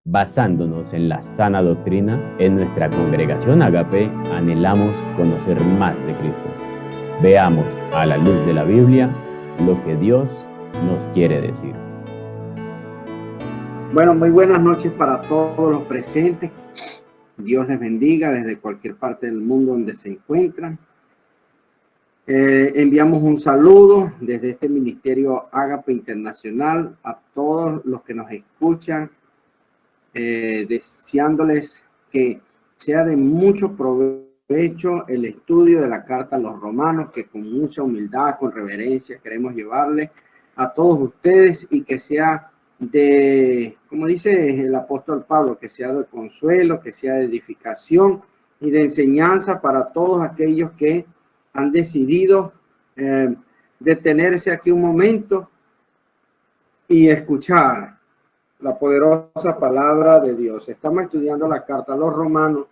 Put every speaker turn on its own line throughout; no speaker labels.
Basándonos en la sana doctrina, en nuestra congregación Agape anhelamos conocer más de Cristo. Veamos a la luz de la Biblia lo que Dios nos quiere decir.
Bueno, muy buenas noches para todos los presentes. Dios les bendiga desde cualquier parte del mundo donde se encuentran. Enviamos un saludo desde este Ministerio Agape Internacional a todos los que nos escuchan, deseándoles que sea de mucho provecho el estudio de la carta a los romanos, que con mucha humildad, con reverencia queremos llevarle a todos ustedes y que sea de, como dice el apóstol Pablo, que sea de consuelo, que sea de edificación y de enseñanza para todos aquellos que han decidido detenerse aquí un momento y escuchar la poderosa palabra de Dios. Estamos estudiando la carta a los romanos.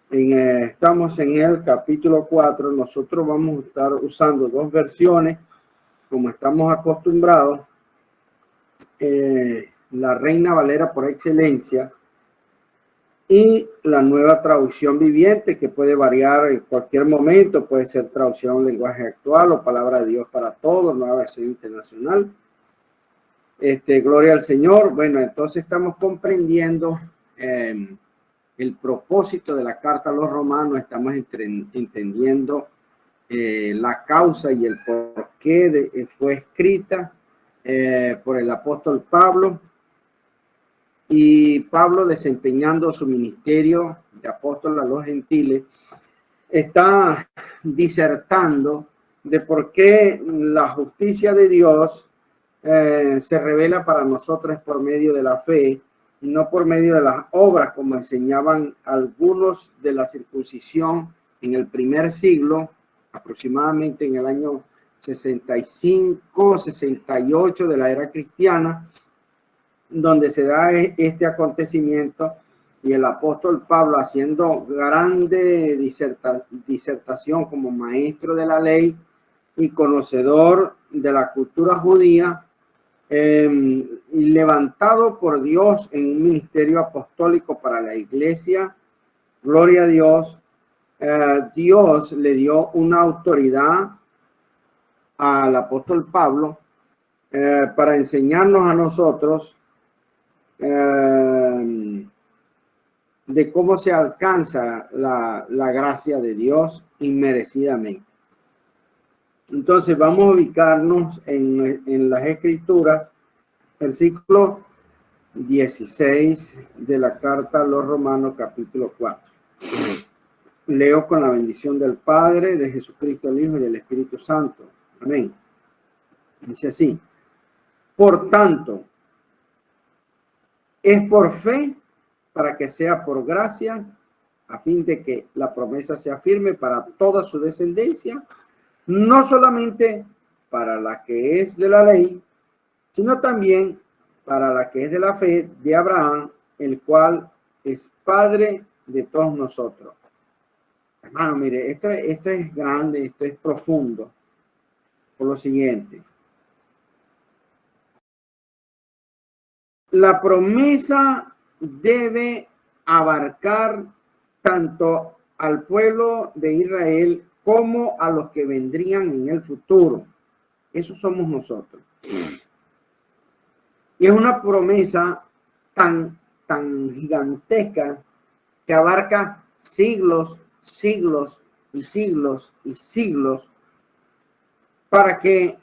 Estamos en el capítulo 4. Nosotros vamos a estar usando dos versiones, como estamos acostumbrados. La Reina Valera por excelencia y la nueva traducción viviente, que puede variar en cualquier momento. Puede ser traducción lenguaje actual o palabra de Dios para todos, nueva versión internacional. Gloria al Señor. Bueno, entonces estamos comprendiendo el propósito de la carta a los romanos. Estamos entendiendo la causa y el por qué fue escrita por el apóstol Pablo, y Pablo, desempeñando su ministerio de apóstol a los gentiles, está disertando de por qué la justicia de Dios se revela para nosotros por medio de la fe y no por medio de las obras, como enseñaban algunos de la circuncisión en el primer siglo, aproximadamente en el año 65, 68 de la era cristiana, donde se da este acontecimiento, y el apóstol Pablo, haciendo grande disertación como maestro de la ley y conocedor de la cultura judía, y levantado por Dios en un ministerio apostólico para la iglesia, gloria a Dios, Dios le dio una autoridad al apóstol Pablo para enseñarnos a nosotros de cómo se alcanza la gracia de Dios inmerecidamente. Entonces vamos a ubicarnos en las Escrituras, versículo 16 de la carta a los Romanos, capítulo 4. Leo con la bendición del Padre, de Jesucristo el Hijo y del Espíritu Santo. Amén. Dice así: por tanto, es por fe, para que sea por gracia, a fin de que la promesa sea firme para toda su descendencia, no solamente para la que es de la ley, sino también para la que es de la fe de Abraham, el cual es padre de todos nosotros. Hermano, mire, esto es grande, esto es profundo, por lo siguiente. La promesa debe abarcar tanto al pueblo de Israel como a los que vendrían en el futuro. Eso somos nosotros. Y es una promesa tan gigantesca que abarca siglos, siglos y siglos y siglos, para que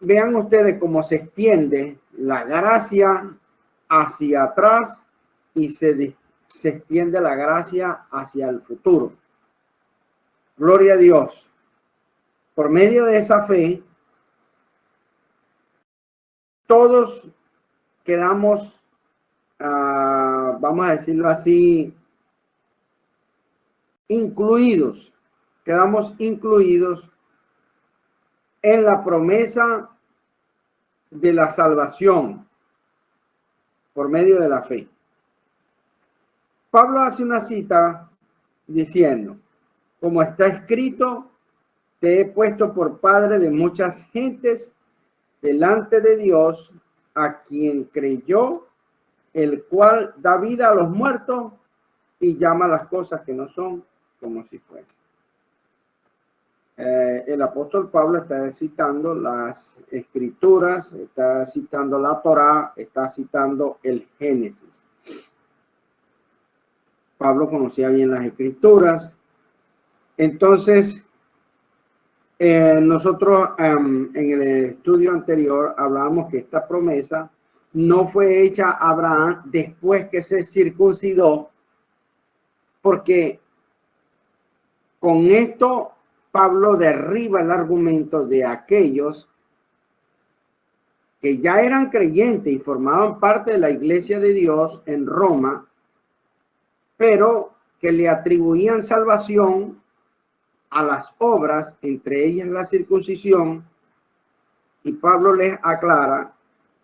vean ustedes cómo se extiende la gracia hacia atrás y se extiende la gracia hacia el futuro. Gloria a Dios. Por medio de esa fe, todos quedamos, vamos a decirlo así, quedamos incluidos en la promesa de la salvación por medio de la fe. Pablo hace una cita diciendo: como está escrito, te he puesto por padre de muchas gentes delante de Dios, a quien creyó el cual da vida a los muertos y llama las cosas que no son como si fuesen. El apóstol Pablo está citando las escrituras, está citando la Torá, está citando el Génesis. Pablo conocía bien las escrituras. Entonces, nosotros en el estudio anterior hablábamos que esta promesa no fue hecha a Abraham después que se circuncidó, porque con esto Pablo derriba el argumento de aquellos que ya eran creyentes y formaban parte de la iglesia de Dios en Roma, pero que le atribuían salvación a las obras, entre ellas la circuncisión, y Pablo les aclara,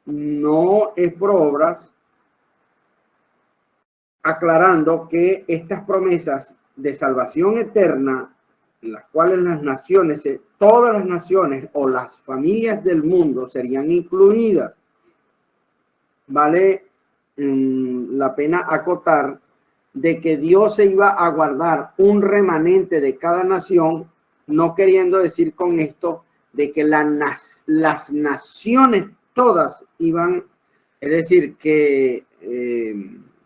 no es por obras, aclarando que estas promesas de salvación eterna, en las cuales las naciones, todas las naciones o las familias del mundo serían incluidas. Vale la pena acotar de que Dios se iba a guardar un remanente de cada nación, no queriendo decir con esto de que las naciones todas iban, es decir, que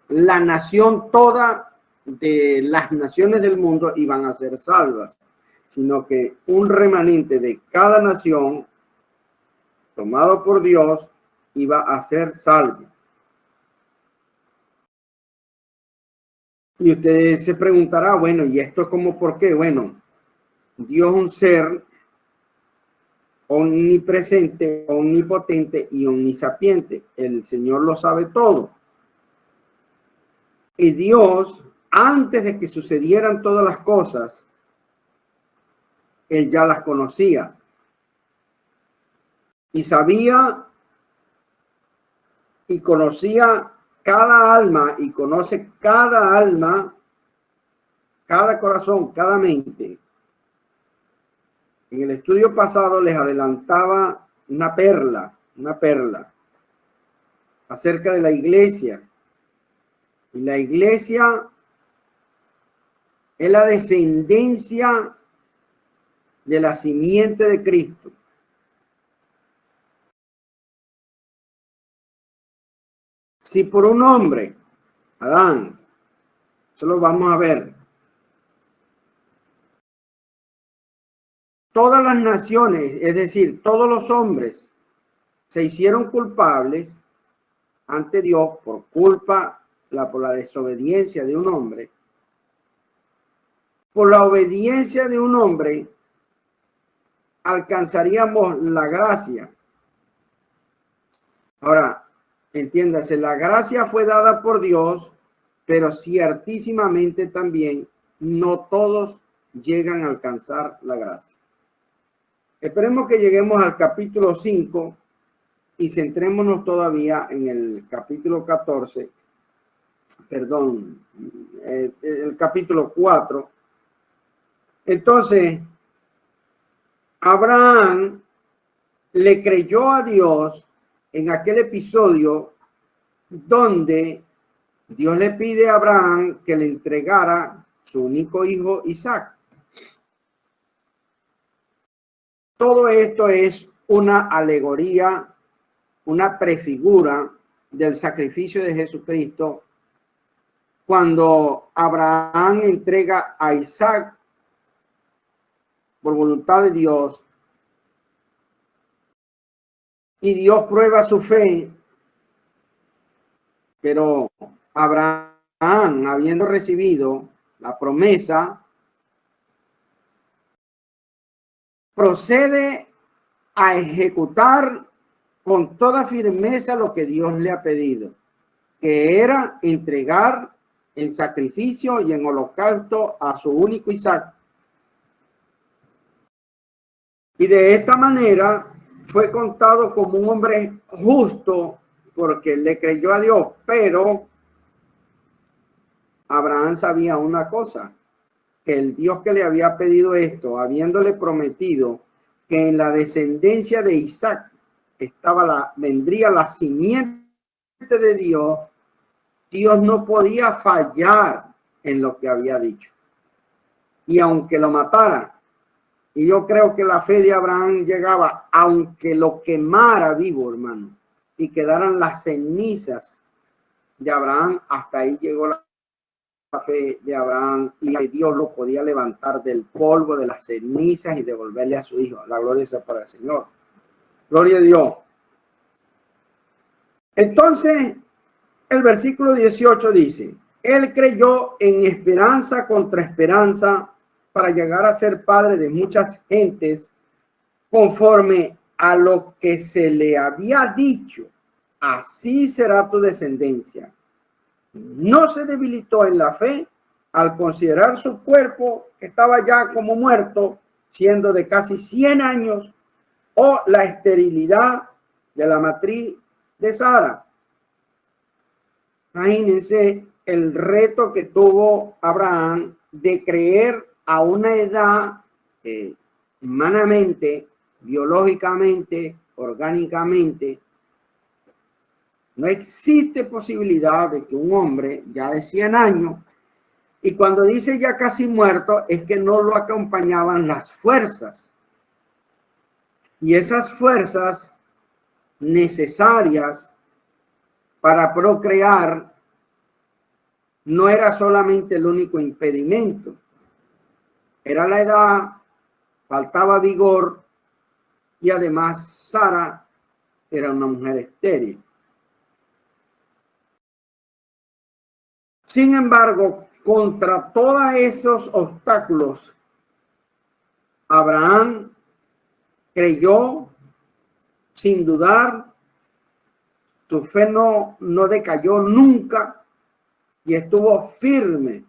la nación toda de las naciones del mundo iban a ser salvas, sino que un remanente de cada nación tomado por Dios iba a ser salvo. Y usted se preguntará, bueno, ¿y esto cómo por qué? Bueno, Dios es un ser omnipresente, omnipotente y omnisapiente. El Señor lo sabe todo. Y Dios, antes de que sucedieran todas las cosas, Él ya las conocía. Y sabía y conocía cada alma y conoce cada alma, cada corazón, cada mente. En el estudio pasado les adelantaba una perla acerca de la iglesia. Y la iglesia es la descendencia de la simiente de Cristo. Si por un hombre, Adán, eso lo vamos a ver, todas las naciones, es decir, todos los hombres, se hicieron culpables ante Dios por por la desobediencia de un hombre, por la obediencia de un hombre, alcanzaríamos la gracia. Ahora, entiéndase, la gracia fue dada por Dios, pero ciertísimamente también no todos llegan a alcanzar la gracia. Esperemos que lleguemos al capítulo 5 y centrémonos todavía en el capítulo 14, perdón, el capítulo 4. Entonces, Abraham le creyó a Dios en aquel episodio donde Dios le pide a Abraham que le entregara su único hijo Isaac. Todo esto es una alegoría, una prefigura del sacrificio de Jesucristo cuando Abraham entrega a Isaac por voluntad de Dios y Dios prueba su fe, pero Abraham, habiendo recibido la promesa, procede a ejecutar con toda firmeza lo que Dios le ha pedido, que era entregar en sacrificio y en holocausto a su único Isaac. Y de esta manera fue contado como un hombre justo porque le creyó a Dios, pero Abraham sabía una cosa, que el Dios que le había pedido esto, habiéndole prometido que en la descendencia de Isaac vendría la simiente de Dios, Dios no podía fallar en lo que había dicho. Y aunque lo matara, y yo creo que la fe de Abraham llegaba, aunque lo quemara vivo, hermano, y quedaran las cenizas de Abraham, hasta ahí llegó la fe de Abraham, y que Dios lo podía levantar del polvo, de las cenizas, y devolverle a su hijo. La gloria sea para el Señor. Gloria a Dios. Entonces, el versículo 18 dice: Él creyó en esperanza contra esperanza para llegar a ser padre de muchas gentes, conforme a lo que se le había dicho, así será tu descendencia. No se debilitó en la fe al considerar su cuerpo, que estaba ya como muerto, siendo de casi 100 años, o la esterilidad de la matriz de Sara. Imagínense el reto que tuvo Abraham de creer a una edad humanamente, biológicamente, orgánicamente. No existe posibilidad de que un hombre ya de 100 años, y cuando dice ya casi muerto, es que no lo acompañaban las fuerzas. Y esas fuerzas necesarias para procrear no era solamente el único impedimento. Era la edad, faltaba vigor, y además Sara era una mujer estéril. Sin embargo, contra todos esos obstáculos, Abraham creyó sin dudar, su fe no decayó nunca y estuvo firme,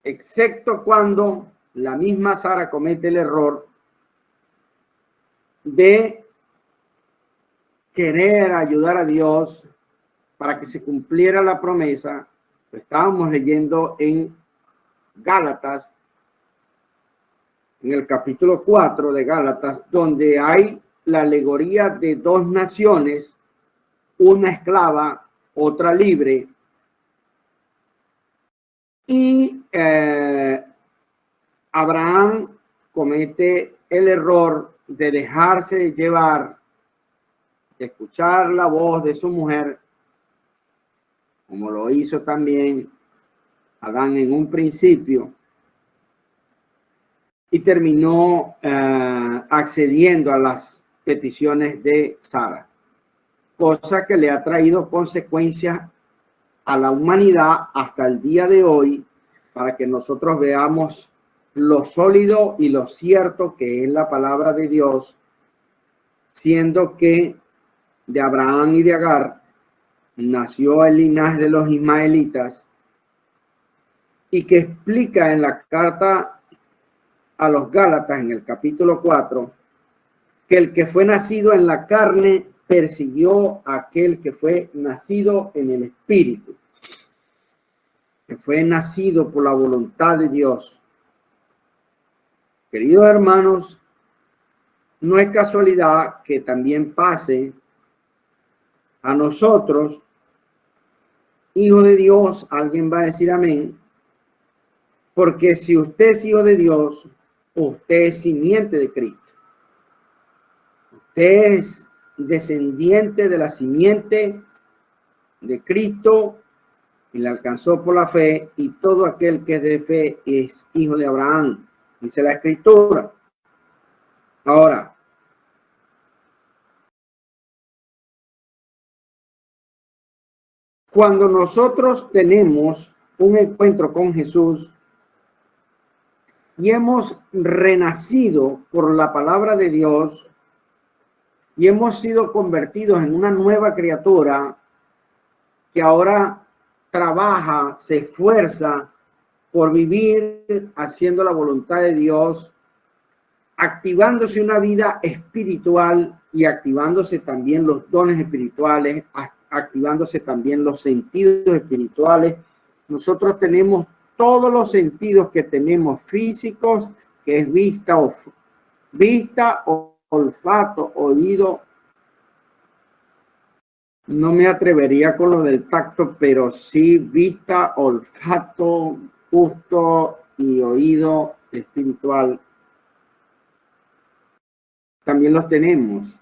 excepto cuando la misma Sara comete el error de querer ayudar a Dios para que se cumpliera la promesa. Estábamos leyendo en Gálatas, en el capítulo 4 de Gálatas, donde hay la alegoría de dos naciones, una esclava, otra libre, y Abraham comete el error de dejarse llevar, de escuchar la voz de su mujer, como lo hizo también Adán en un principio, y terminó accediendo a las peticiones de Sara, cosa que le ha traído consecuencias a la humanidad hasta el día de hoy, para que nosotros veamos lo sólido y lo cierto que es la palabra de Dios, siendo que de Abraham y de Agar nació el linaje de los ismaelitas, y que explica en la carta a los Gálatas en el capítulo 4 que el que fue nacido en la carne persiguió a aquel que fue nacido en el espíritu, que fue nacido por la voluntad de Dios. Queridos hermanos, no es casualidad que también pase a nosotros, hijo de Dios. Alguien va a decir amén, porque si usted es hijo de Dios, usted es simiente de Cristo. Usted es descendiente de la simiente de Cristo y la alcanzó por la fe, y todo aquel que es de fe es hijo de Abraham, dice la Escritura. Ahora, cuando nosotros tenemos un encuentro con Jesús y hemos renacido por la palabra de Dios y hemos sido convertidos en una nueva criatura que ahora trabaja, se esfuerza por vivir haciendo la voluntad de Dios, activándose una vida espiritual y activándose también los dones espirituales, activándose también los sentidos espirituales. Nosotros tenemos todos los sentidos que tenemos físicos, que es vista, olfato, oído No me atrevería con lo del tacto, pero sí vista, olfato, gusto y oído espiritual. También los tenemos.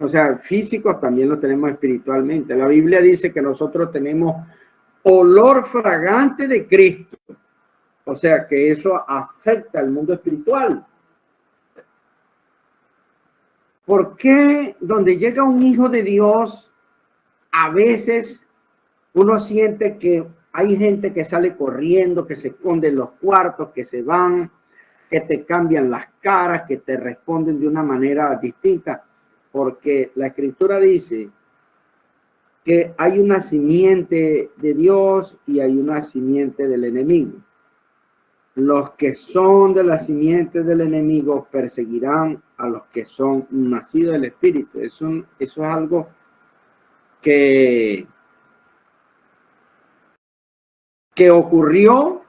O sea, físicos también los tenemos espiritualmente. La Biblia dice que nosotros tenemos olor fragante de Cristo. O sea, que eso afecta al mundo espiritual. ¿Por qué donde llega un hijo de Dios, a veces uno siente que hay gente que sale corriendo, que se esconde en los cuartos, que se van, que te cambian las caras, que te responden de una manera distinta? Porque la Escritura dice que hay una simiente de Dios y hay una simiente del enemigo. Los que son de la simiente del enemigo perseguirán a los que son nacidos del Espíritu. Eso es algo que ocurrió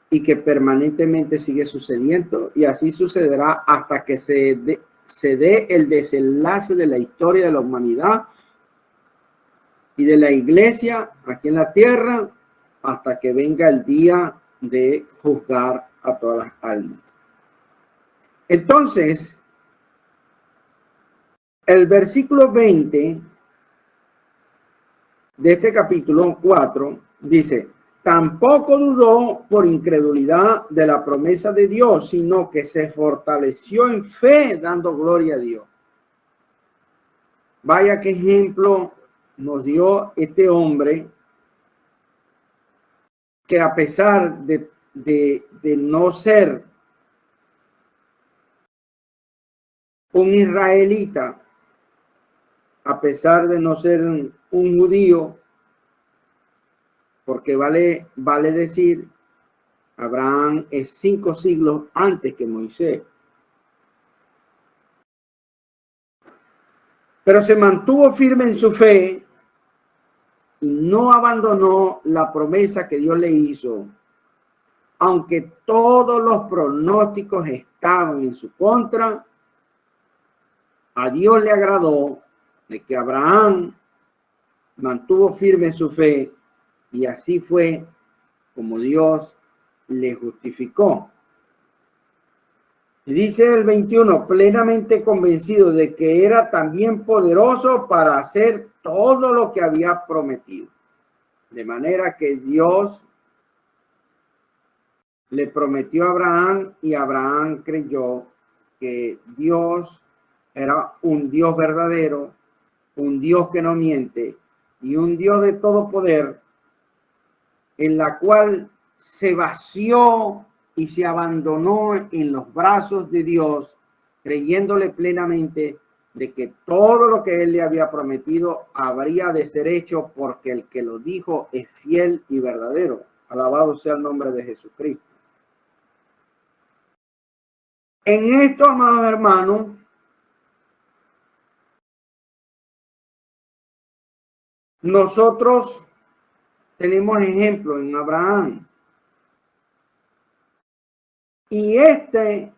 y que permanentemente sigue sucediendo, y así sucederá hasta que se dé el desenlace de la historia de la humanidad y de la iglesia aquí en la tierra, hasta que venga el día de juzgar a todas las almas. Entonces, el versículo 20 de este capítulo 4 dice: tampoco dudó por incredulidad de la promesa de Dios, sino que se fortaleció en fe, dando gloria a Dios. Vaya qué ejemplo nos dio este hombre, que a pesar de no ser un israelita, a pesar de no ser un judío, porque vale decir, Abraham es 5 siglos antes que Moisés. Pero se mantuvo firme en su fe y no abandonó la promesa que Dios le hizo, aunque todos los pronósticos estaban en su contra. A Dios le agradó de que Abraham mantuvo firme su fe, y así fue como Dios le justificó. Y dice el 21, plenamente convencido de que era también poderoso para hacer todo lo que había prometido. De manera que Dios le prometió a Abraham, y Abraham creyó que Dios era un Dios verdadero, un Dios que no miente y un Dios de todo poder, en la cual se vació y se abandonó en los brazos de Dios, creyéndole plenamente de que todo lo que él le había prometido habría de ser hecho, porque el que lo dijo es fiel y verdadero. Alabado sea el nombre de Jesucristo. En esto, amados hermanos, nosotros tenemos ejemplo en Abraham. Y este,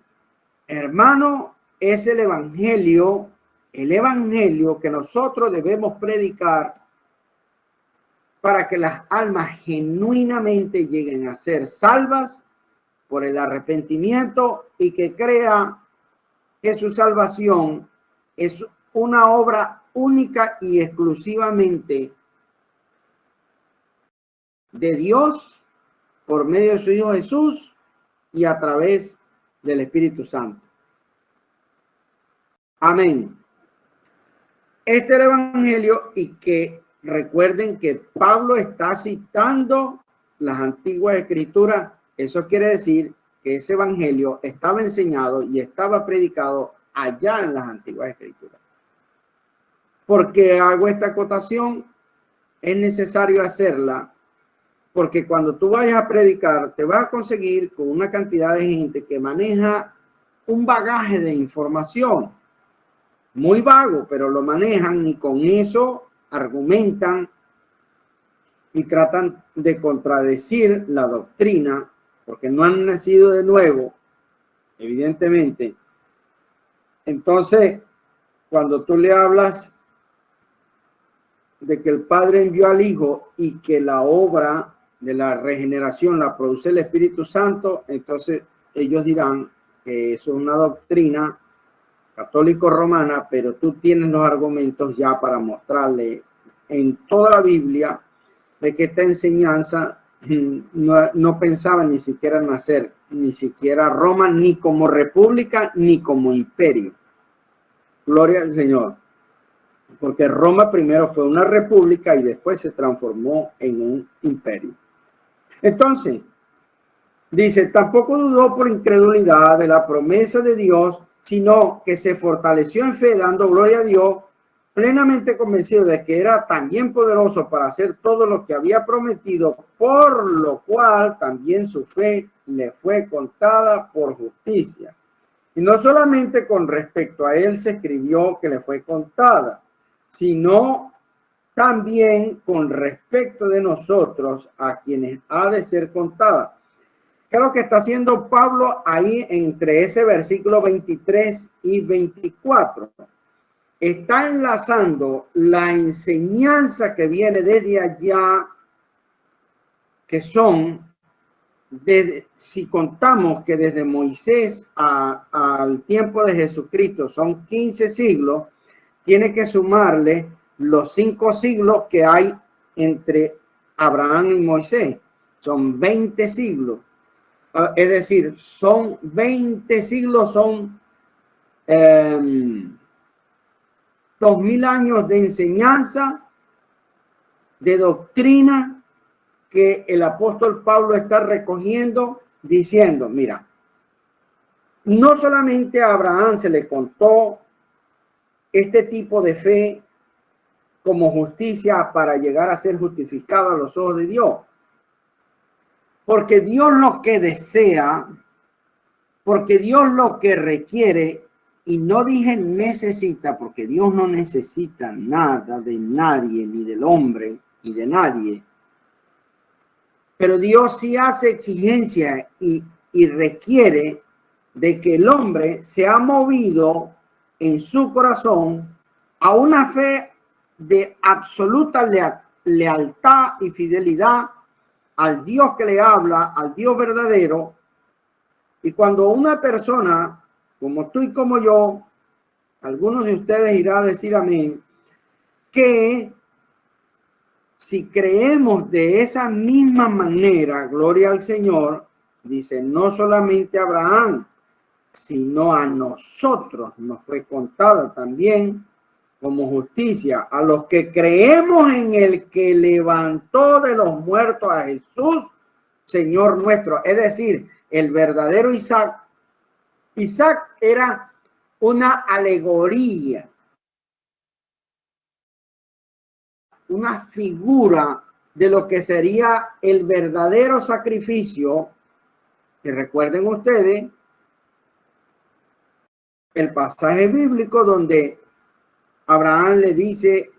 hermano, es el evangelio que nosotros debemos predicar para que las almas genuinamente lleguen a ser salvas por el arrepentimiento, y que crea que su salvación es una obra única y exclusivamente de Dios por medio de su Hijo Jesús y a través del Espíritu Santo. Amén. Este es el evangelio, y que recuerden que Pablo está citando las antiguas escrituras. Eso quiere decir que ese evangelio estaba enseñado y estaba predicado allá en las antiguas escrituras. ¿Por qué hago esta acotación? Es necesario hacerla porque cuando tú vayas a predicar, te vas a conseguir con una cantidad de gente que maneja un bagaje de información muy vago, pero lo manejan, y con eso argumentan y tratan de contradecir la doctrina, porque no han nacido de nuevo, evidentemente. Entonces, cuando tú le hablas de que el Padre envió al Hijo y que la obra de la regeneración la produce el Espíritu Santo, entonces ellos dirán que eso es una doctrina católico-romana, pero tú tienes los argumentos ya para mostrarle en toda la Biblia de que esta enseñanza no pensaba ni siquiera nacer, ni siquiera Roma, ni como república, ni como imperio. Gloria al Señor. Porque Roma primero fue una república y después se transformó en un imperio. Entonces, dice, tampoco dudó por incredulidad de la promesa de Dios, sino que se fortaleció en fe, dando gloria a Dios, plenamente convencido de que era también poderoso para hacer todo lo que había prometido, por lo cual también su fe le fue contada por justicia. Y no solamente con respecto a él se escribió que le fue contada, sino también con respecto de nosotros, a quienes ha de ser contada. ¿Qué es lo que está haciendo Pablo ahí entre ese versículo 23 y 24? Está enlazando la enseñanza que viene desde allá, que son, si contamos que desde Moisés al tiempo de Jesucristo son 15 siglos, tiene que sumarle los 5 siglos que hay entre Abraham y Moisés. Son 20 siglos. Es decir, son 20 siglos, son 2000 años de enseñanza, de doctrina que el apóstol Pablo está recogiendo, diciendo, mira, no solamente a Abraham se le contó este tipo de fe como justicia para llegar a ser justificado a los ojos de Dios, porque Dios lo que desea, porque Dios lo que requiere, y no dije necesita, porque Dios no necesita nada de nadie, ni del hombre, ni de nadie. Pero Dios sí hace exigencia y requiere de que el hombre sea movido en su corazón a una fe de absoluta lealtad y fidelidad al Dios que le habla, al Dios verdadero. Y cuando una persona, como tú y como yo, algunos de ustedes irán a decir amén, que si creemos de esa misma manera, gloria al Señor, dice, no solamente a Abraham, sino a nosotros nos fue contada también como justicia, a los que creemos en el que levantó de los muertos a Jesús, Señor nuestro. Es decir, el verdadero Isaac. Isaac era una alegoría, una figura de lo que sería el verdadero sacrificio. Que recuerden ustedes el pasaje bíblico donde Abraham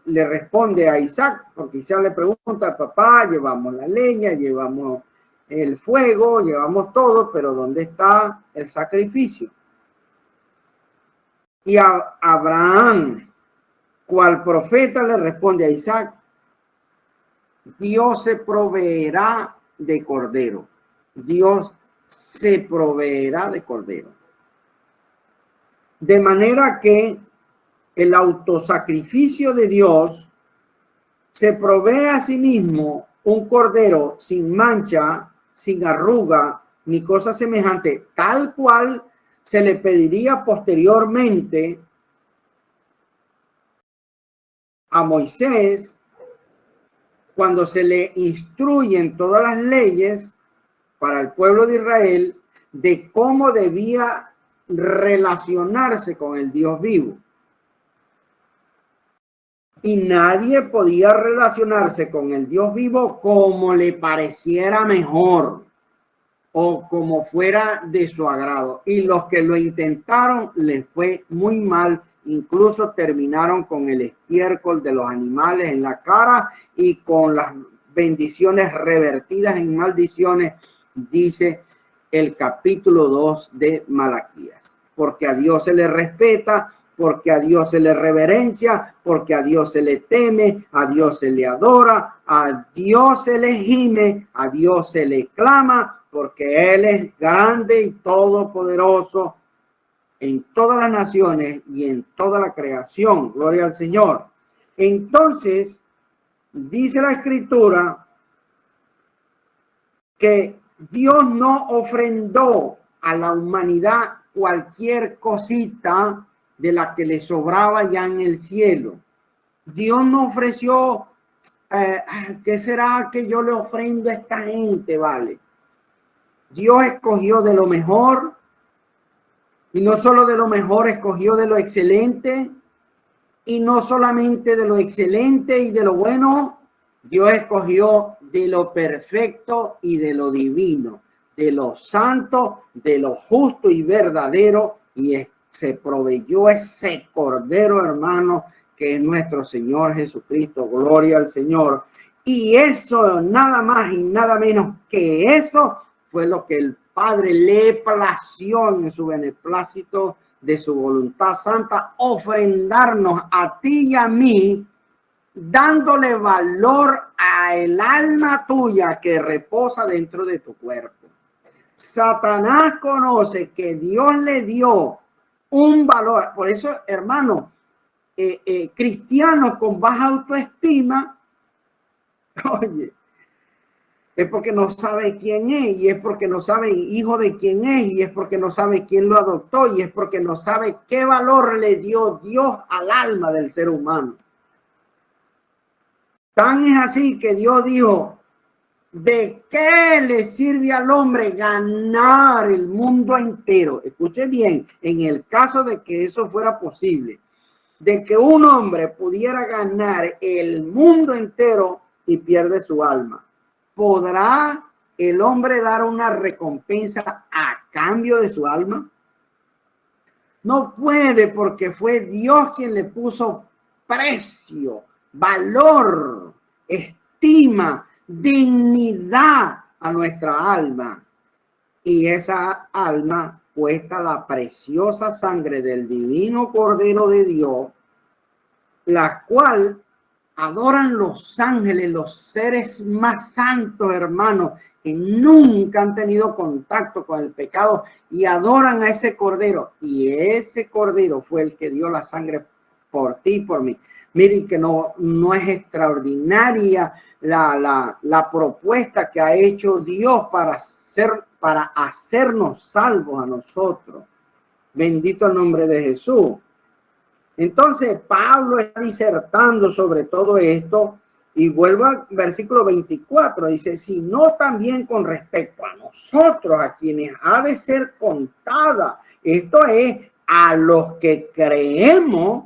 le responde a Isaac, porque Isaac le pregunta al papá, llevamos la leña, llevamos el fuego, llevamos todo, pero ¿dónde está el sacrificio? Y Abraham, cual profeta, le responde a Isaac, Dios se proveerá de cordero. Dios se proveerá de cordero. De manera que el autosacrificio de Dios se provee a sí mismo un cordero sin mancha, sin arruga, ni cosa semejante, tal cual se le pediría posteriormente a Moisés cuando se le instruyen todas las leyes para el pueblo de Israel de cómo debía relacionarse con el Dios vivo. Y nadie podía relacionarse con el Dios vivo como le pareciera mejor o como fuera de su agrado. Y los que lo intentaron les fue muy mal. Incluso terminaron con el estiércol de los animales en la cara y con las bendiciones revertidas en maldiciones, dice el capítulo 2 de Malaquías. Porque a Dios se le respeta, porque a Dios se le reverencia, porque a Dios se le teme, a Dios se le adora, a Dios se le gime, a Dios se le clama, porque Él es grande y todopoderoso en todas las naciones y en toda la creación. Gloria al Señor. Entonces, dice la Escritura que Dios no ofrendó a la humanidad cualquier cosita de la que le sobraba ya en el cielo. Dios no ofreció, ¿qué será que yo le ofrendo a esta gente? Vale. Dios escogió de lo mejor, y no solo de lo mejor, escogió de lo excelente, y no solamente de lo excelente y de lo bueno, Dios escogió de lo perfecto y de lo divino, de lo santo, de lo justo y verdadero, y se proveyó ese Cordero, hermano, que es nuestro Señor Jesucristo. Gloria al Señor. Y eso, nada más y nada menos que eso, fue lo que el Padre le plació en su beneplácito de su voluntad santa, ofrendarnos a ti y a mí, dándole valor a el alma tuya que reposa dentro de tu cuerpo. Satanás conoce que Dios le dio un valor. Por eso, hermano, cristianos con baja autoestima, oye, es porque no sabe quién es, y es porque no sabe hijo de quién es, y es porque no sabe quién lo adoptó, y es porque no sabe qué valor le dio Dios al alma del ser humano. Tan es así que Dios dijo, ¿de qué le sirve al hombre ganar el mundo entero? Escuche bien, en el caso de que eso fuera posible, de que un hombre pudiera ganar el mundo entero y pierde su alma, ¿podrá el hombre dar una recompensa a cambio de su alma? No puede, porque fue Dios quien le puso precio, valor, estima, dignidad a nuestra alma. Y esa alma cuesta la preciosa sangre del divino Cordero de Dios, la cual adoran los ángeles, los seres más santos, hermanos, que nunca han tenido contacto con el pecado, y adoran a ese Cordero. Y ese Cordero fue el que dio la sangre por ti y por mí. Miren que no es extraordinaria la propuesta que ha hecho Dios para hacernos salvos a nosotros. Bendito el nombre de Jesús. Entonces Pablo está disertando sobre todo esto, y vuelvo al versículo 24, dice, sino también con respecto a nosotros, a quienes ha de ser contada, esto es, a los que creemos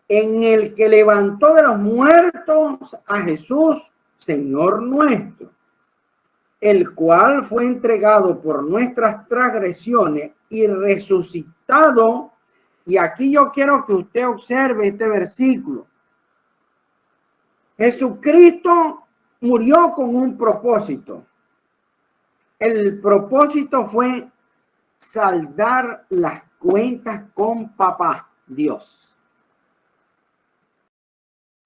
en el que levantó de los muertos a Jesús, Señor nuestro, el cual fue entregado por nuestras transgresiones y resucitado. Y aquí yo quiero que usted observe este versículo. Jesucristo murió con un propósito. El propósito fue saldar las cuentas con papá Dios,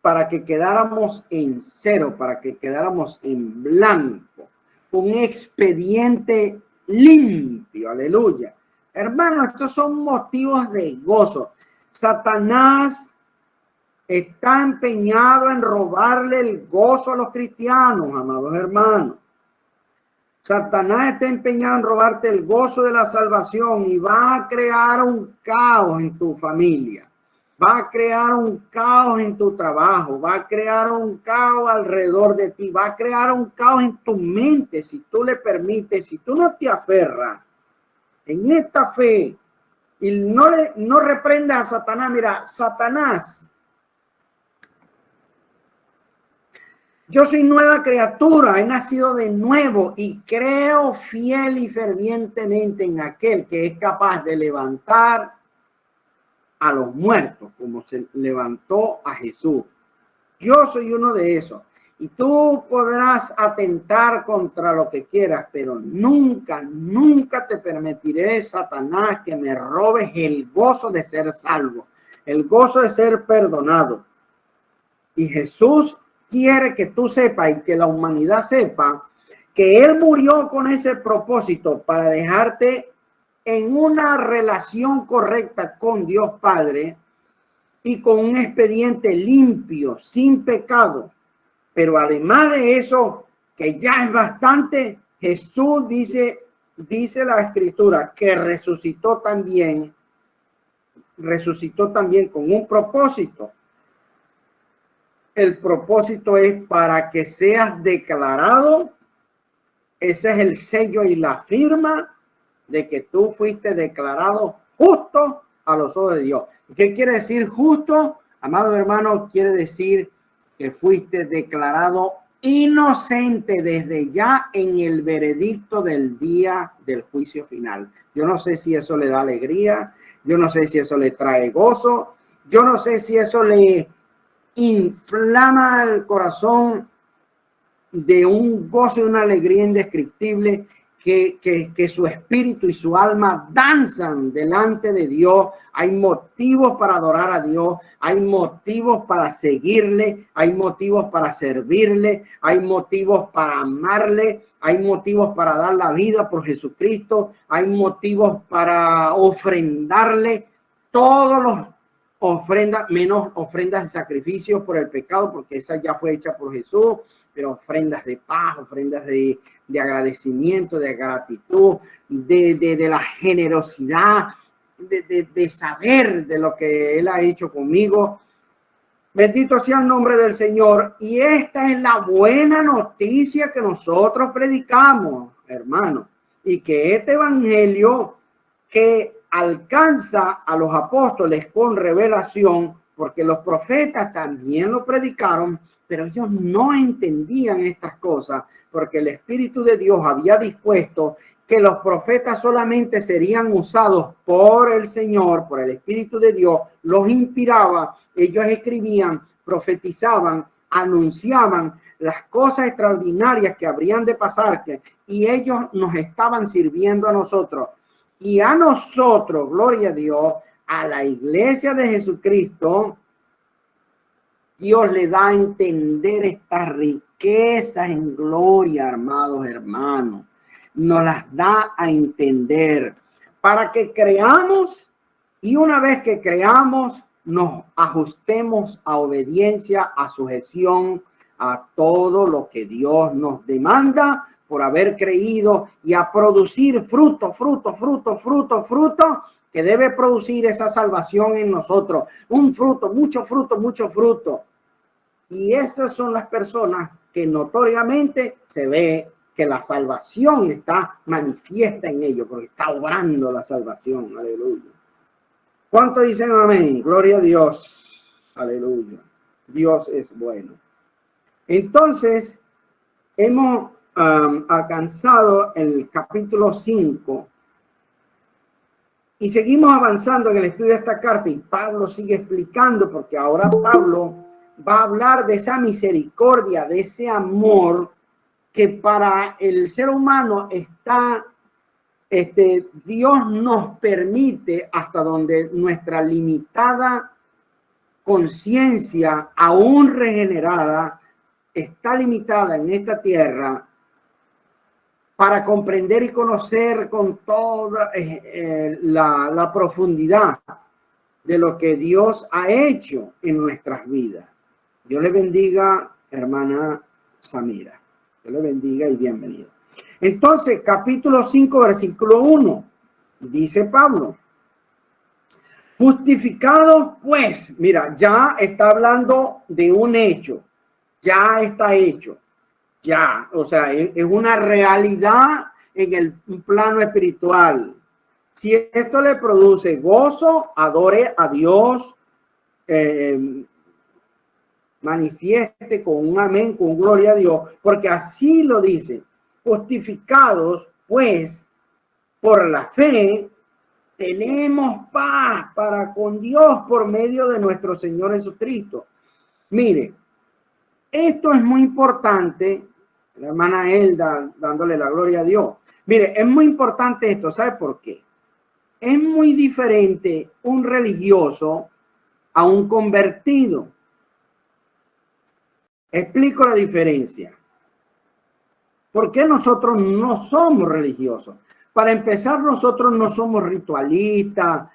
para que quedáramos en cero, para que quedáramos en blanco, un expediente limpio. Aleluya. Hermano, estos son motivos de gozo. Satanás está empeñado en robarle el gozo a los cristianos, amados hermanos. Satanás está empeñado en robarte el gozo de la salvación, y va a crear un caos en tu familia. Va a crear un caos en tu trabajo. Va a crear un caos alrededor de ti. Va a crear un caos en tu mente si tú le permites, si tú no te aferras en esta fe y no reprendas a Satanás. Mira, Satanás, yo soy nueva criatura, he nacido de nuevo y creo fiel y fervientemente en aquel que es capaz de levantar a los muertos, como se levantó a Jesús. Yo soy uno de esos. Y tú podrás atentar contra lo que quieras, pero nunca, nunca te permitiré, Satanás, que me robes el gozo de ser salvo, el gozo de ser perdonado. Y Jesús quiere que tú sepas y que la humanidad sepa que Él murió con ese propósito para dejarte en una relación correcta con Dios Padre y con un expediente limpio, sin pecado. Pero además de eso, que ya es bastante, Jesús dice la Escritura que resucitó también con un propósito. El propósito es para que seas declarado. Ese es el sello y la firma de que tú fuiste declarado justo a los ojos de Dios. ¿Qué quiere decir justo? Amado hermano, quiere decir que fuiste declarado inocente desde ya en el veredicto del día del juicio final. Yo no sé si eso le da alegría, yo no sé si eso le trae gozo, yo no sé si eso le inflama el corazón de un gozo y una alegría indescriptible, que su espíritu y su alma danzan delante de Dios. Hay motivos para adorar a Dios, hay motivos para seguirle, hay motivos para servirle, hay motivos para amarle, hay motivos para dar la vida por Jesucristo, hay motivos para ofrendarle. Todos los ofrendas, menos ofrendas de sacrificio por el pecado, porque esa ya fue hecha por Jesús, pero ofrendas de paz, ofrendas de agradecimiento, de gratitud, de la generosidad, de saber de lo que Él ha hecho conmigo. Bendito sea el nombre del Señor. Y esta es la buena noticia que nosotros predicamos, hermano. Y que este evangelio que alcanza a los apóstoles con revelación, porque los profetas también lo predicaron, pero ellos no entendían estas cosas, porque el Espíritu de Dios había dispuesto que los profetas solamente serían usados por el Señor, por el Espíritu de Dios, los inspiraba, ellos escribían, profetizaban, anunciaban las cosas extraordinarias que habrían de pasar, y ellos nos estaban sirviendo a nosotros. Y a nosotros, gloria a Dios, a la iglesia de Jesucristo, Dios le da a entender estas riquezas en gloria, amados hermanos. Nos las da a entender para que creamos, y una vez que creamos, nos ajustemos a obediencia, a sujeción a todo lo que Dios nos demanda por haber creído, y a producir fruto que debe producir esa salvación en nosotros. Un fruto, mucho fruto. Y esas son las personas que notoriamente se ve que la salvación está manifiesta en ellos, porque está obrando la salvación. Aleluya. ¿Cuánto dicen amén? Gloria a Dios. Aleluya. Dios es bueno. Entonces, hemos alcanzado el capítulo 5 y seguimos avanzando en el estudio de esta carta, y Pablo sigue explicando, porque ahora Pablo va a hablar de esa misericordia, de ese amor que para el ser humano está, Dios nos permite, hasta donde nuestra limitada conciencia, aún regenerada, está limitada en esta tierra, para comprender y conocer con toda la profundidad de lo que Dios ha hecho en nuestras vidas. Dios le bendiga, hermana Samira. Dios le bendiga y bienvenida. Entonces, capítulo 5, versículo 1, dice Pablo: justificados pues, mira, ya está hablando de un hecho, ya está hecho. Ya, o sea, es una realidad en el plano espiritual. Si esto le produce gozo, adore a Dios, manifieste con un amén, con gloria a Dios, porque así lo dice: justificados pues por la fe, tenemos paz para con Dios por medio de nuestro Señor Jesucristo. Mire, Esto es muy importante, la hermana Elda dándole la gloria a Dios. Mire, es muy importante esto, ¿sabe por qué? Es muy diferente un religioso a un convertido. Explico la diferencia. ¿Por qué nosotros no somos religiosos? Para empezar, nosotros no somos ritualistas,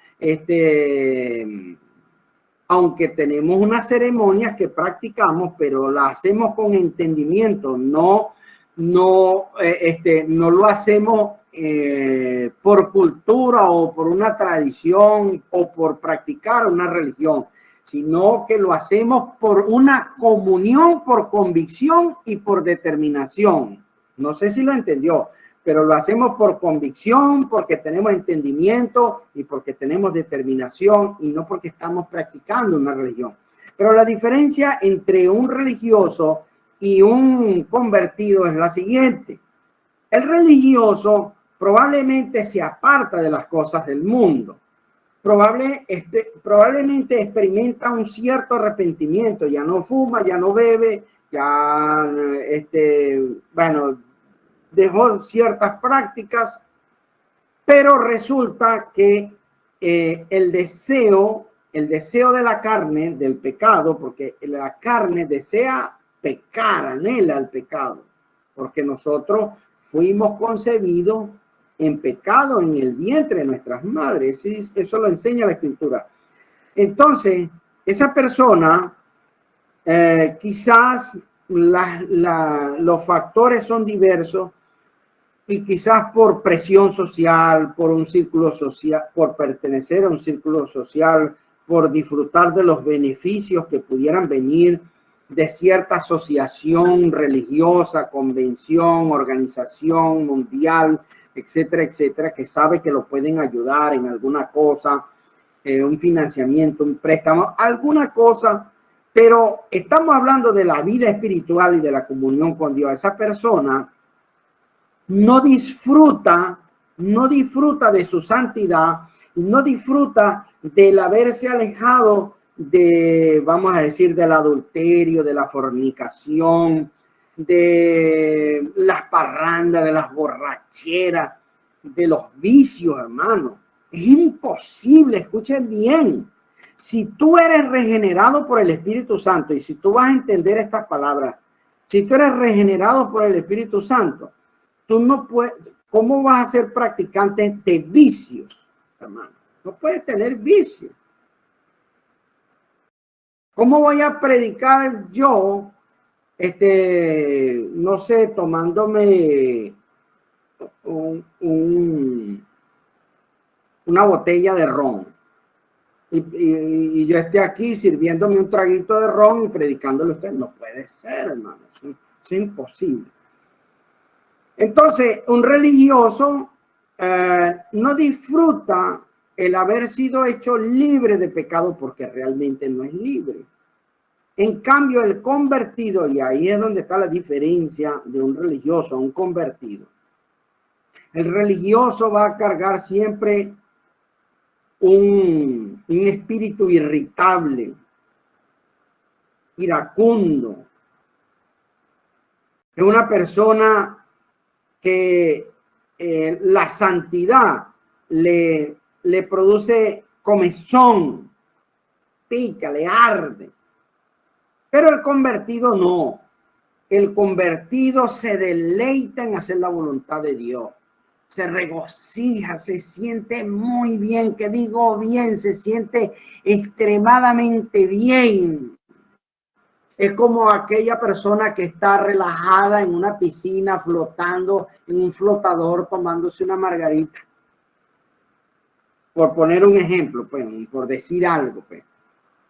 aunque tenemos unas ceremonias que practicamos, pero las hacemos con entendimiento, no lo hacemos por cultura o por una tradición o por practicar una religión, sino que lo hacemos por una comunión, por convicción y por determinación. No sé si lo entendió, pero lo hacemos por convicción, porque tenemos entendimiento y porque tenemos determinación y no porque estamos practicando una religión. Pero la diferencia entre un religioso y un convertido es la siguiente. El religioso probablemente se aparta de las cosas del mundo. Probablemente experimenta un cierto arrepentimiento, ya no fuma, ya no bebe, ya, dejó ciertas prácticas, pero resulta que el deseo de la carne, del pecado, porque la carne desea pecar, anhela el pecado, porque nosotros fuimos concebidos en pecado en el vientre de nuestras madres. Eso lo enseña la Escritura. Entonces, esa persona, quizás los factores son diversos y quizás por presión social, por un círculo social, por pertenecer a un círculo social, por disfrutar de los beneficios que pudieran venir de cierta asociación religiosa, convención, organización mundial, etcétera, etcétera, que sabe que lo pueden ayudar en alguna cosa, un financiamiento, un préstamo, alguna cosa, pero estamos hablando de la vida espiritual y de la comunión con Dios. Esa persona no disfruta de su santidad y no disfruta del haberse alejado de, vamos a decir, del adulterio, de la fornicación, de las parrandas, de las borracheras, de los vicios, hermano. Es imposible, escuchen bien. Si tú eres regenerado por el Espíritu Santo, y si tú vas a entender estas palabras, si tú eres regenerado por el Espíritu Santo, tú no puedes, ¿cómo vas a ser practicante de vicios, hermano? No puedes tener vicios. ¿Cómo voy a predicar yo, no sé, tomándome una botella de ron? Y yo esté aquí sirviéndome un traguito de ron y predicándole a usted. No puede ser, hermano. Es imposible. Entonces, un religioso no disfruta el haber sido hecho libre de pecado porque realmente no es libre. En cambio, el convertido, y ahí es donde está la diferencia de un religioso a un convertido. El religioso va a cargar siempre un espíritu irritable, iracundo. Es una persona que la santidad le produce comezón, pica, le arde. Pero el convertido no. El convertido se deleita en hacer la voluntad de Dios. Se regocija, se siente muy bien, que digo bien, se siente extremadamente bien. Es como aquella persona que está relajada en una piscina, flotando en un flotador, tomándose una margarita. Por poner un ejemplo, pues, por decir algo, pues.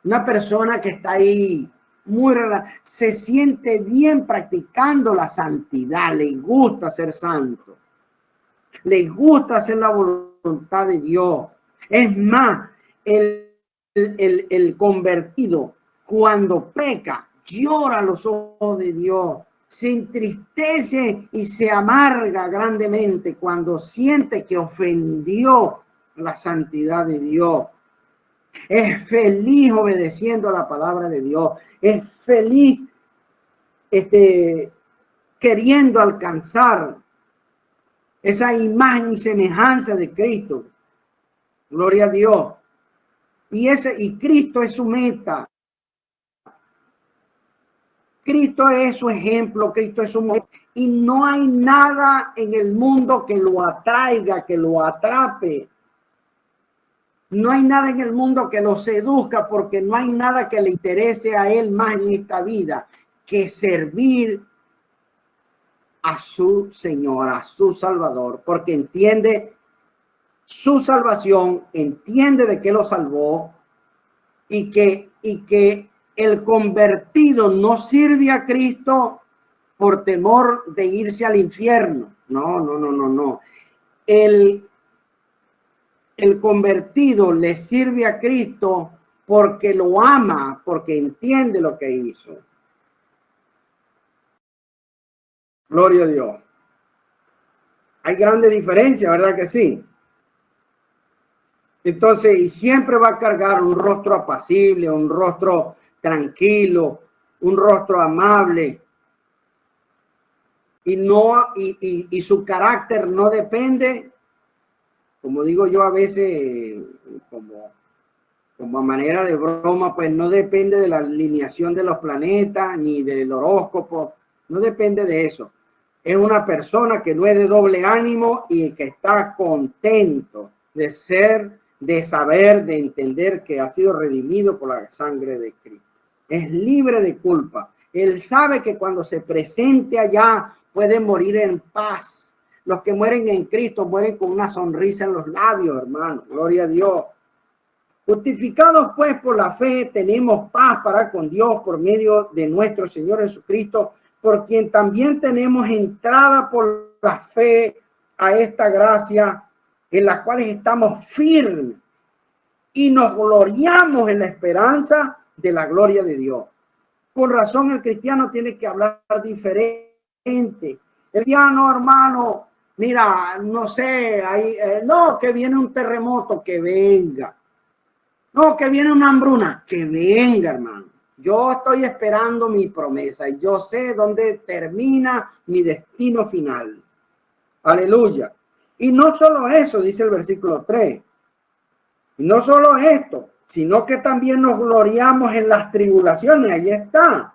Una persona que está ahí muy relajada, se siente bien practicando la santidad, le gusta ser santo, le gusta hacer la voluntad de Dios. Es más, el convertido, cuando peca, llora a los ojos de Dios, se entristece y se amarga grandemente cuando siente que ofendió la santidad de Dios. Es feliz obedeciendo a la palabra de Dios. Es feliz queriendo alcanzar esa imagen y semejanza de Cristo. Gloria a Dios. Y Cristo es su meta. Cristo es su ejemplo, Cristo es su modelo. Y no hay nada en el mundo que lo atraiga, que lo atrape. No hay nada en el mundo que lo seduzca, porque no hay nada que le interese a él más en esta vida que servir a su Señor, a su Salvador, porque entiende su salvación, entiende de qué lo salvó y que el convertido no sirve a Cristo por temor de irse al infierno. No. El convertido le sirve a Cristo porque lo ama, porque entiende lo que hizo. Gloria a Dios. Hay grande diferencia, ¿verdad que sí? Entonces, y siempre va a cargar un rostro apacible, un rostro tranquilo, un rostro amable. Y su carácter no depende, como digo yo a veces, como a manera de broma, pues no depende de la alineación de los planetas ni del horóscopo, no depende de eso. Es una persona que no es de doble ánimo y que está contento de ser, de saber, de entender que ha sido redimido por la sangre de Cristo. Es libre de culpa. Él sabe que cuando se presente allá puede morir en paz. Los que mueren en Cristo mueren con una sonrisa en los labios, hermano. Gloria a Dios. Justificados pues por la fe, tenemos paz para con Dios por medio de nuestro Señor Jesucristo, por quien también tenemos entrada por la fe a esta gracia en la cual estamos firmes y nos gloriamos en la esperanza de la gloria de Dios. Por razón el cristiano tiene que hablar diferente. El cristiano, hermano, mira, no sé, no, que viene un terremoto, que venga. No, que viene una hambruna, que venga, hermano. Yo estoy esperando mi promesa y yo sé dónde termina mi destino final. Aleluya. Y no solo eso, dice el versículo 3. Y no solo esto, sino que también nos gloriamos en las tribulaciones. Ahí está.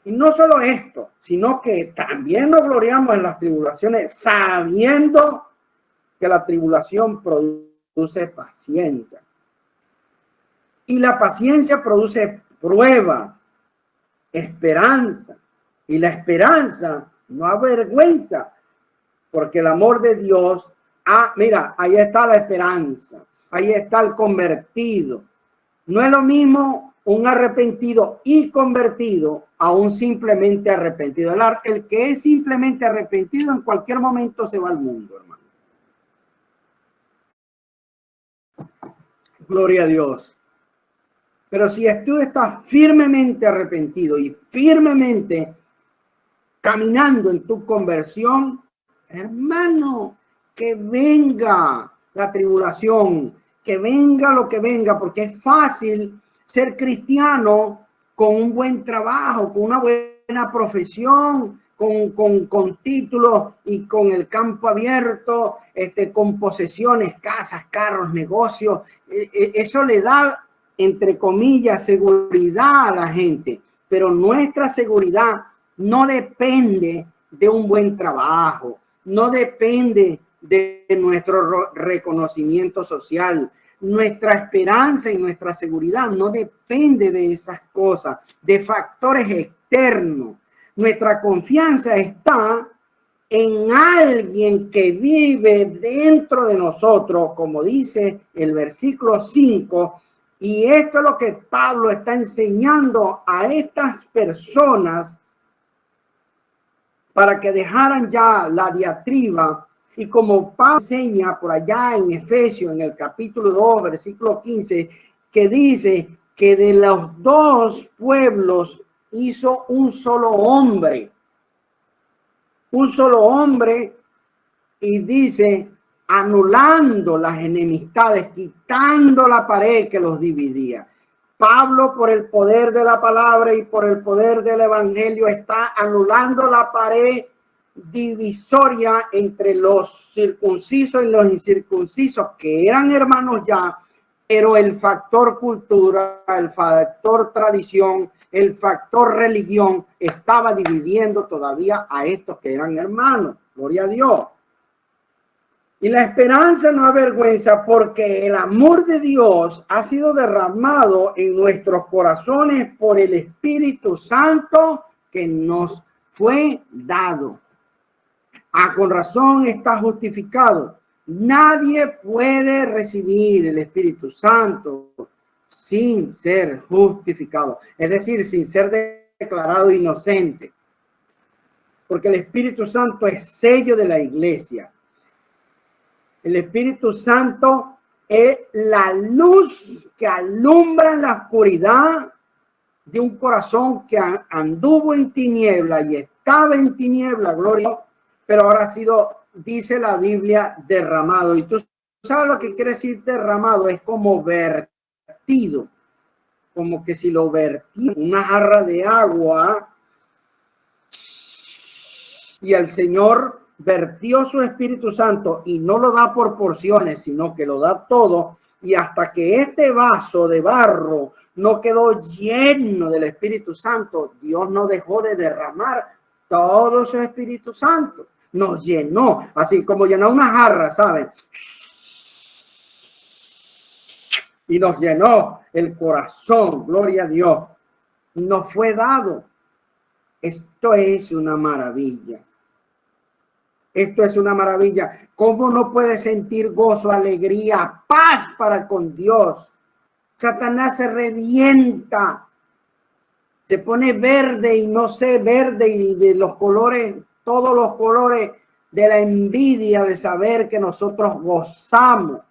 Y no solo esto, sino que también nos gloriamos en las tribulaciones, sabiendo que la tribulación produce paciencia. Y la paciencia produce prueba, esperanza. Y la esperanza no avergüenza, porque el amor de Dios, mira, ahí está la esperanza, ahí está el convertido. No es lo mismo un arrepentido y convertido a un simplemente arrepentido. El que es simplemente arrepentido en cualquier momento se va al mundo, hermano. Gloria a Dios. Pero si tú estás firmemente arrepentido y firmemente caminando en tu conversión, hermano, que venga la tribulación, que venga lo que venga, porque es fácil ser cristiano con un buen trabajo, con una buena profesión, con títulos y con el campo abierto, con posesiones, casas, carros, negocios. Eso le da, entre comillas, seguridad a la gente, pero nuestra seguridad no depende de un buen trabajo, no depende de nuestro reconocimiento social. Nuestra esperanza y nuestra seguridad no depende de esas cosas, de factores externos. Nuestra confianza está en alguien que vive dentro de nosotros, como dice el versículo 5, y esto es lo que Pablo está enseñando a estas personas para que dejaran ya la diatriba. Y como Pablo enseña por allá en Efesios, en el capítulo 2, versículo 15, que dice que de los dos pueblos hizo un solo hombre. Un solo hombre, y dice, anulando las enemistades, quitando la pared que los dividía. Pablo, por el poder de la palabra y por el poder del evangelio, está anulando la pared divisoria entre los circuncisos y los incircuncisos, que eran hermanos ya, pero el factor cultura, el factor tradición, el factor religión estaba dividiendo todavía a estos que eran hermanos. Gloria a Dios. Y la esperanza no avergüenza, porque el amor de Dios ha sido derramado en nuestros corazones por el Espíritu Santo que nos fue dado. Con razón está justificado. Nadie puede recibir el Espíritu Santo sin ser justificado, es decir, sin ser declarado inocente, porque el Espíritu Santo es sello de la iglesia. El Espíritu Santo es la luz que alumbra en la oscuridad de un corazón que anduvo en tiniebla y estaba en tiniebla, gloria, pero ahora ha sido, dice la Biblia, derramado. Y tú sabes lo que quiere decir derramado, es como vertido, como que si lo vertí en una jarra de agua y el Señor vertió su Espíritu Santo y no lo da por porciones, sino que lo da todo, y hasta que este vaso de barro no quedó lleno del Espíritu Santo, Dios no dejó de derramar todo su Espíritu Santo. Nos llenó, así como llenó una jarra, ¿saben? Y nos llenó el corazón, gloria a Dios. Nos fue dado. Esto es una maravilla. Esto es una maravilla. ¿Cómo no puede sentir gozo, alegría, paz para con Dios? Satanás se revienta, se pone verde y no sé, verde y de los colores, todos los colores de la envidia de saber que nosotros gozamos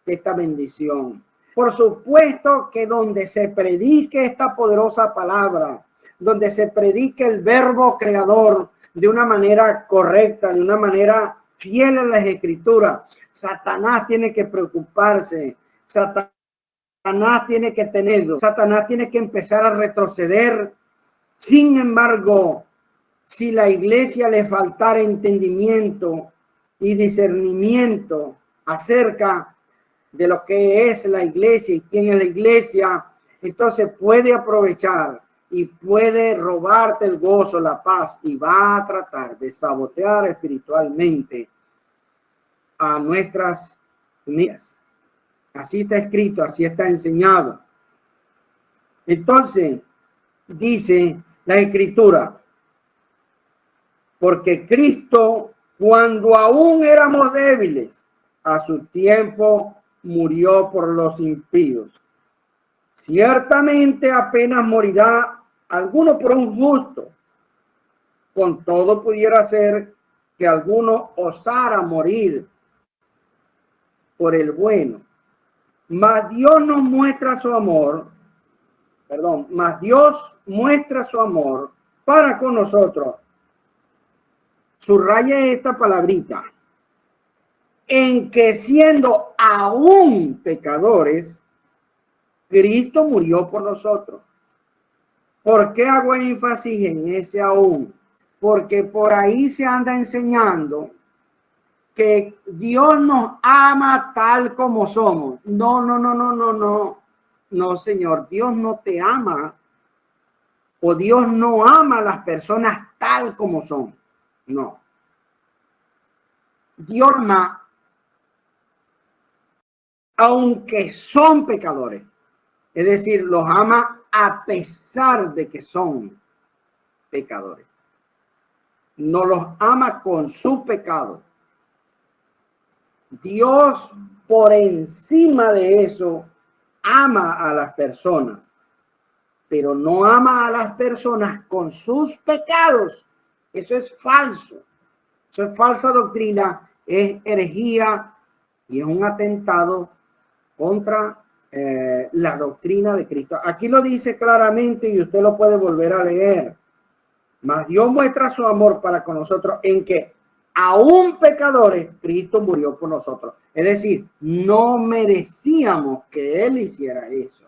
de esta bendición. Por supuesto que donde se predique esta poderosa palabra, donde se predique el verbo creador, de una manera correcta, de una manera fiel a las escrituras, Satanás tiene que preocuparse, Satanás tiene que tenerlo, Satanás tiene que empezar a retroceder. Sin embargo, si la iglesia le faltara entendimiento y discernimiento acerca de lo que es la iglesia y quién es la iglesia, entonces puede aprovechar y puede robarte el gozo, la paz, y va a tratar de sabotear espiritualmente a nuestras familias. Así está escrito, así está enseñado. Entonces, dice la Escritura, porque Cristo, cuando aún éramos débiles, a su tiempo murió por los impíos. Ciertamente apenas morirá alguno por un justo. Con todo pudiera ser que alguno osara morir por el bueno. Mas Dios nos muestra su amor, mas Dios muestra su amor para con nosotros. Subraya esta palabrita, en que siendo aún pecadores, Cristo murió por nosotros. ¿Por qué hago énfasis en ese aún? Porque por ahí se anda enseñando que Dios nos ama tal como somos. No, Señor, Dios no te ama, o Dios no ama a las personas tal como son. No. Dios ama aunque son pecadores. Es decir, los ama a pesar de que son pecadores. No los ama con su pecado. Dios, por encima de eso, ama a las personas, pero no ama a las personas con sus pecados. Eso es falso. Eso es falsa doctrina, es herejía y es un atentado contra la doctrina de Cristo. Aquí lo dice claramente y usted lo puede volver a leer. Mas Dios muestra su amor para con nosotros en que aún pecadores, Cristo murió por nosotros. Es decir, no merecíamos que Él hiciera eso.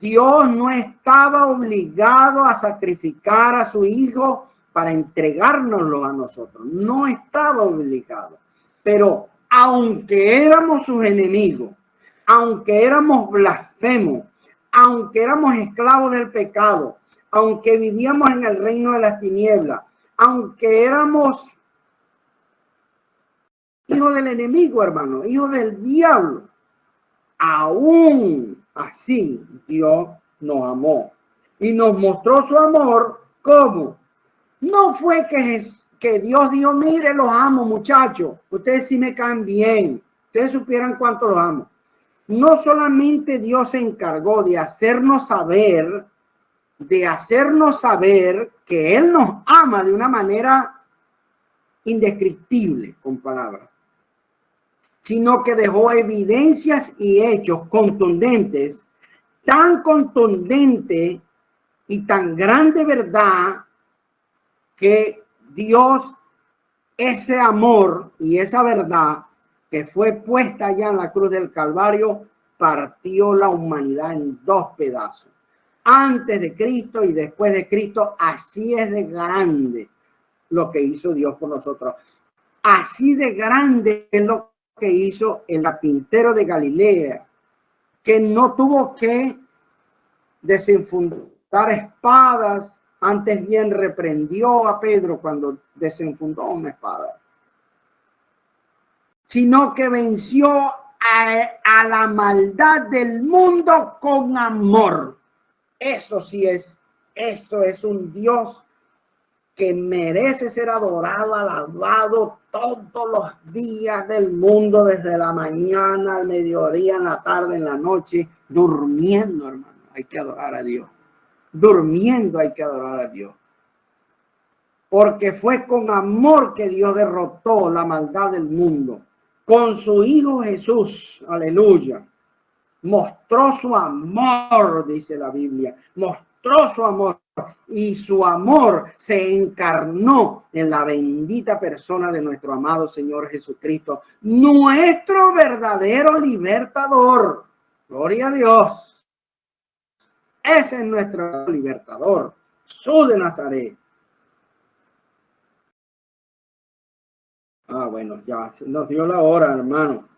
Dios no estaba obligado a sacrificar a su Hijo para entregárnoslo a nosotros. No estaba obligado. Pero aunque éramos sus enemigos, aunque éramos blasfemos, aunque éramos esclavos del pecado, aunque vivíamos en el reino de las tinieblas, aunque éramos hijos del enemigo, hermano, hijos del diablo, aún así Dios nos amó y nos mostró su amor. ¿Cómo? No fue que Dios dijo, mire, los amo, muchachos, ustedes sí me caen bien, ustedes supieran cuánto los amo. No solamente Dios se encargó de hacernos saber que Él nos ama de una manera indescriptible, con palabras, sino que dejó evidencias y hechos contundentes, tan contundente y tan grande verdad, que Dios, ese amor y esa verdad que fue puesta allá en la cruz del Calvario, partió la humanidad en dos pedazos. Antes de Cristo y después de Cristo, así es de grande lo que hizo Dios por nosotros. Así de grande es lo que hizo el carpintero de Galilea, que no tuvo que desenfundar espadas, antes bien reprendió a Pedro cuando desenfundó una espada, sino que venció a la maldad del mundo con amor. Eso es un Dios que merece ser adorado, alabado todos los días del mundo, desde la mañana al mediodía, en la tarde, en la noche, durmiendo, hermano. Hay que adorar a Dios. Durmiendo hay que adorar a Dios. Porque fue con amor que Dios derrotó la maldad del mundo. Con su Hijo Jesús, aleluya. Mostró su amor, dice la Biblia. Mostró su amor. Y su amor se encarnó en la bendita persona de nuestro amado Señor Jesucristo, nuestro verdadero libertador. Gloria a Dios. Ese es nuestro libertador, Jesús de Nazaret. Bueno, ya nos dio la hora, hermano.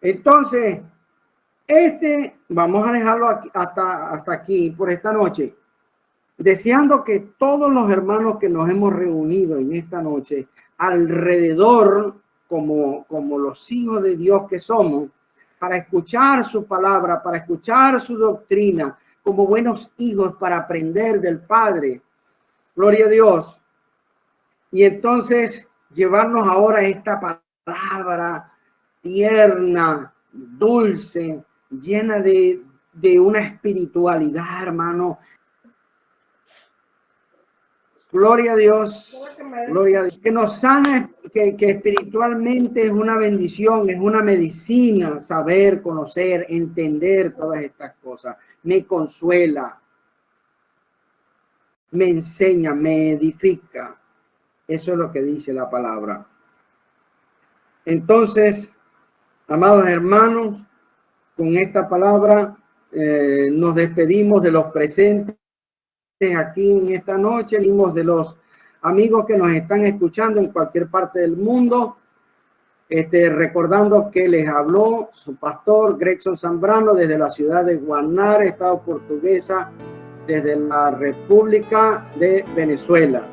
Entonces, vamos a dejarlo aquí, hasta aquí por esta noche, deseando que todos los hermanos que nos hemos reunido en esta noche alrededor, como los hijos de Dios que somos, para escuchar su palabra, para escuchar su doctrina, como buenos hijos para aprender del Padre. Gloria a Dios. Y entonces llevarnos ahora esta palabra tierna, dulce, llena de una espiritualidad, hermano. Gloria a Dios, gloria a Dios, que nos sana, que espiritualmente es una bendición, es una medicina, saber, conocer, entender todas estas cosas. Me consuela, me enseña, me edifica. Eso es lo que dice la palabra. Entonces, amados hermanos, con esta palabra nos despedimos de los presentes aquí en esta noche, venimos de los amigos que nos están escuchando en cualquier parte del mundo, recordando que les habló su pastor Gregson Zambrano desde la ciudad de Guanare, Estado Portuguesa, desde la República de Venezuela.